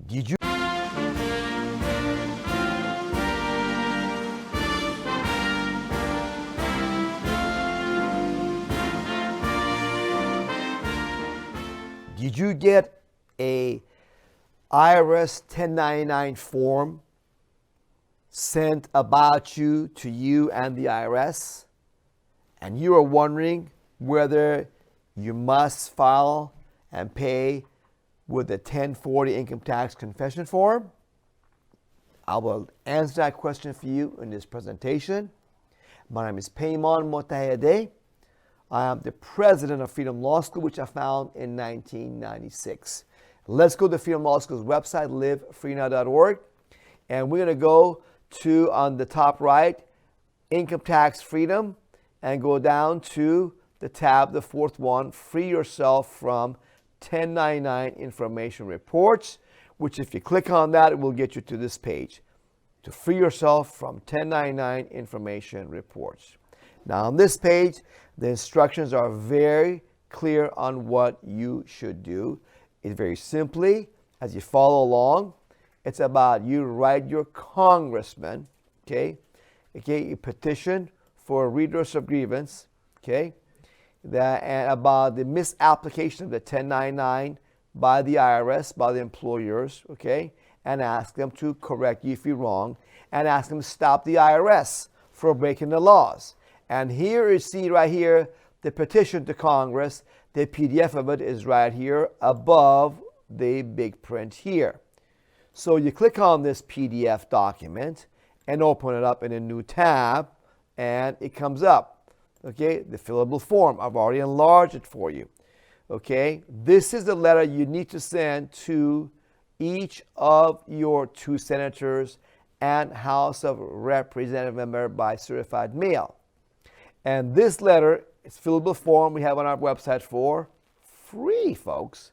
Did you Did you get a IRS 1099 form sent about you to you and the IRS? And you are wondering whether you must file and pay with the 1040 income tax confession form? I will answer that question for you in this presentation. My name is Peymon Mottahedeh. I am the president of Freedom Law School, which I founded in 1996. Let's go to Freedom Law School's website, livefreenow.org. And we're going to go to, on the top right, Income Tax Freedom, and go down to the tab, the fourth one, Free Yourself from 1099 Information Reports, which if you click on that, it will get you to this page, to free yourself from 1099 Information Reports. Now on this page, the instructions are very clear on what you should do. It's very simply, as you follow along, it's about you write your congressman, okay, you petition for a redress of grievance, okay, and about the misapplication of the 1099 by the IRS, by the employers, okay, and ask them to correct you if you're wrong, and ask them to stop the IRS for breaking the laws. And here you see right here, the petition to Congress, the PDF of it is right here above the big print here. So you click on this PDF document and open it up in a new tab, and it comes up, okay, the fillable form. I've already enlarged it for you, okay. This is the letter you need to send to each of your 2 senators and House of Representative member by certified mail. And this letter, it's fillable form we have on our website for free, folks.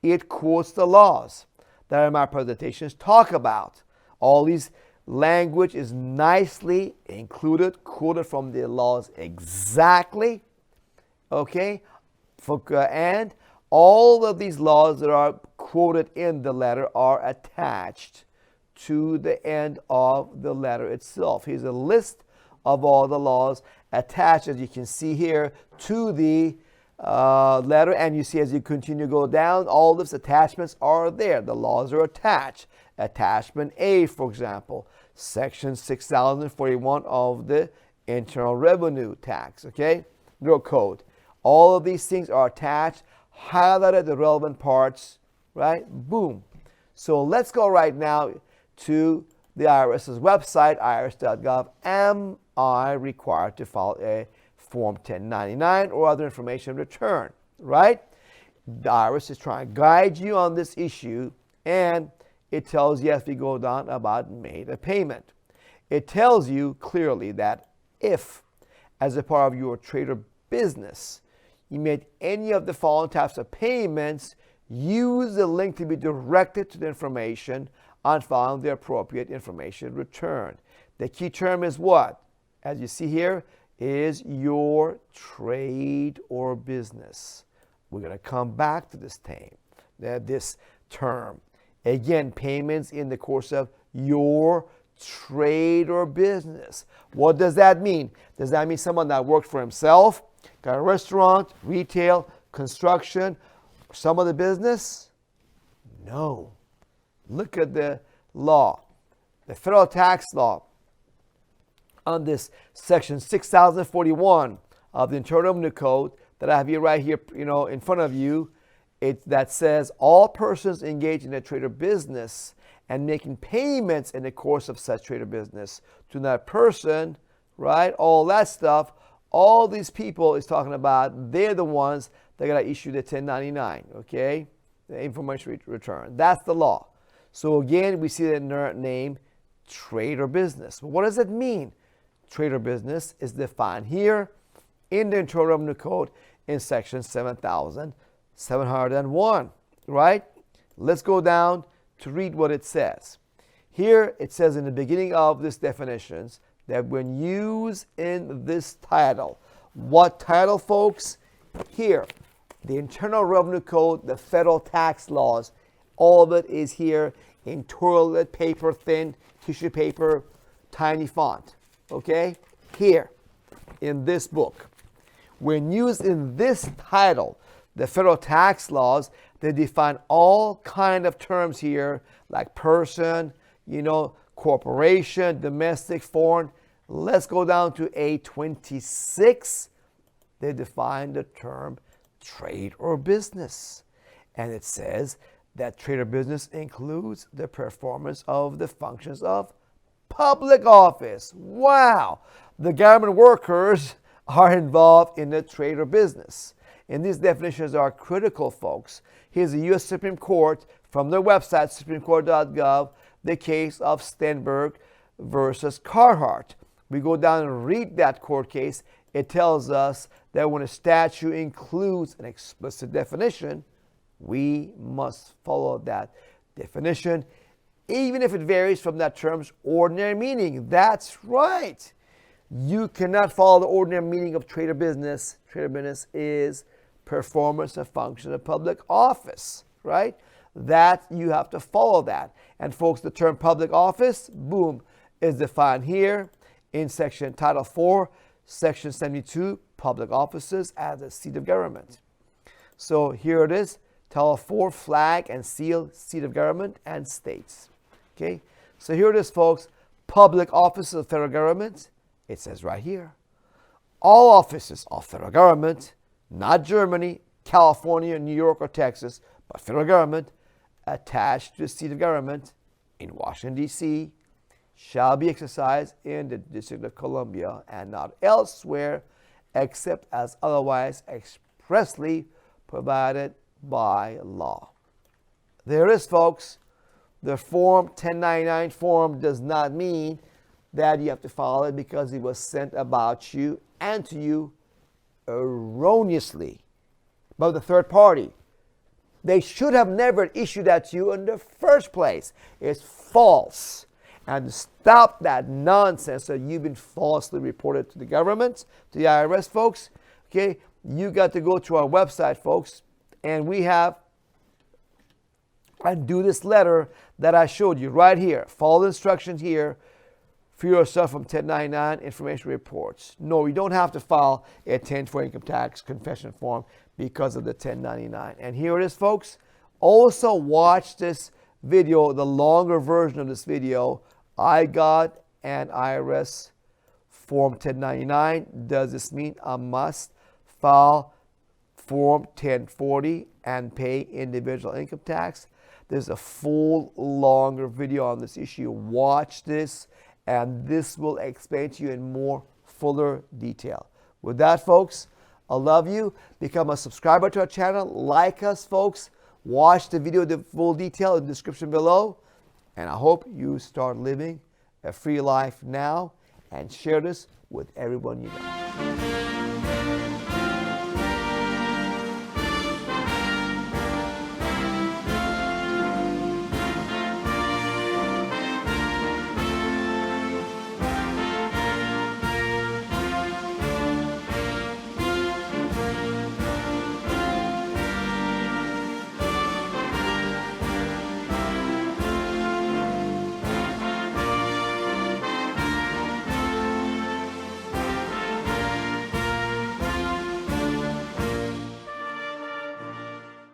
It quotes the laws that in my presentations talk about. All these language is nicely included, quoted from the laws exactly, okay? And all of these laws that are quoted in the letter are attached to the end of the letter itself. Here's a list of all the laws attached, as you can see here, to the letter. And you see as you continue to go down, all these attachments are there. The laws are attached. Attachment A, for example, Section 6041 of the Internal Revenue Tax, okay? Real code. All of these things are attached, highlighted the relevant parts, right? Boom. So let's go right now to the IRS's website, irs.gov. Am I required to file a Form 1099 or other information return, right? The IRS is trying to guide you on this issue, and it tells you as we go down about made a payment. It tells you clearly that if, as a part of your trade or business, you made any of the following types of payments, use the link to be directed to the information on filing the appropriate information return. The key term is what? As you see here, is your trade or business. We're going to come back to this term. Again, payments in the course of your trade or business. What does that mean? Does that mean someone that worked for himself, got a restaurant, retail, construction, some other business? No. Look at the law, the federal tax law. On this section 6041 of the Internal Revenue Code that I have here right here, in front of you, that says all persons engaged in a trade or business and making payments in the course of such trade or business to that person, right? All that stuff, all these people is talking about, they're the ones that got to issue the 1099, okay? The information return. That's the law. So again, we see the name trade or business. But what does it mean? Trade or business is defined here in the Internal Revenue Code in section 7701, right? Let's go down to read what it says. Here it says in the beginning of this definitions that when used in this title, what title, folks? Here, the Internal Revenue Code, the federal tax laws, All of it is here in toilet paper thin, tissue paper, tiny font. Okay? Here, in this book. When used in this title, the federal tax laws, they define all kind of terms here, like person, corporation, domestic, foreign. Let's go down to A26. They define the term trade or business. And it says that trade or business includes the performance of the functions of public office. Wow! The government workers are involved in the trade or business. And these definitions are critical, folks. Here's the U.S. Supreme Court from their website, supremecourt.gov, the case of Stenberg versus Carhart. We go down and read that court case. It tells us that when a statute includes an explicit definition, we must follow that definition, even if it varies from that term's ordinary meaning. That's right. You cannot follow the ordinary meaning of trade or business. Trade or business is performance and function of public office, right? That you have to follow that. And folks, the term public office, boom, is defined here in Title 4, Section 72, public offices as a seat of government. So here it is, Title 4, flag and seal, seat of government and states. Okay, so here it is, folks, public offices of federal government. It says right here, all offices of federal government, not Germany, California, New York, or Texas, but federal government attached to the seat of government in Washington, D.C., shall be exercised in the District of Columbia and not elsewhere except as otherwise expressly provided by law. There it is, folks. The Form 1099 form does not mean that you have to follow it because it was sent about you and to you erroneously by the third party. They should have never issued that to you in the first place. It's false. And stop that nonsense that you've been falsely reported to the government, to the IRS, folks. Okay, you got to go to our website, folks, and we have and do this letter that I showed you right here. Follow the instructions here for yourself from 1099 information reports. No, you don't have to file a 1040 income tax confession form because of the 1099. And here it is, folks. Also watch this video, the longer version of this video. I got an IRS Form 1099. Does this mean I must file Form 1040 and pay individual income tax? There's a full, longer video on this issue. Watch this, and this will explain to you in more fuller detail. With that, folks, I love you. Become a subscriber to our channel. Like us, folks. Watch the video, the full detail in the description below. And I hope you start living a free life now and share this with everyone you know.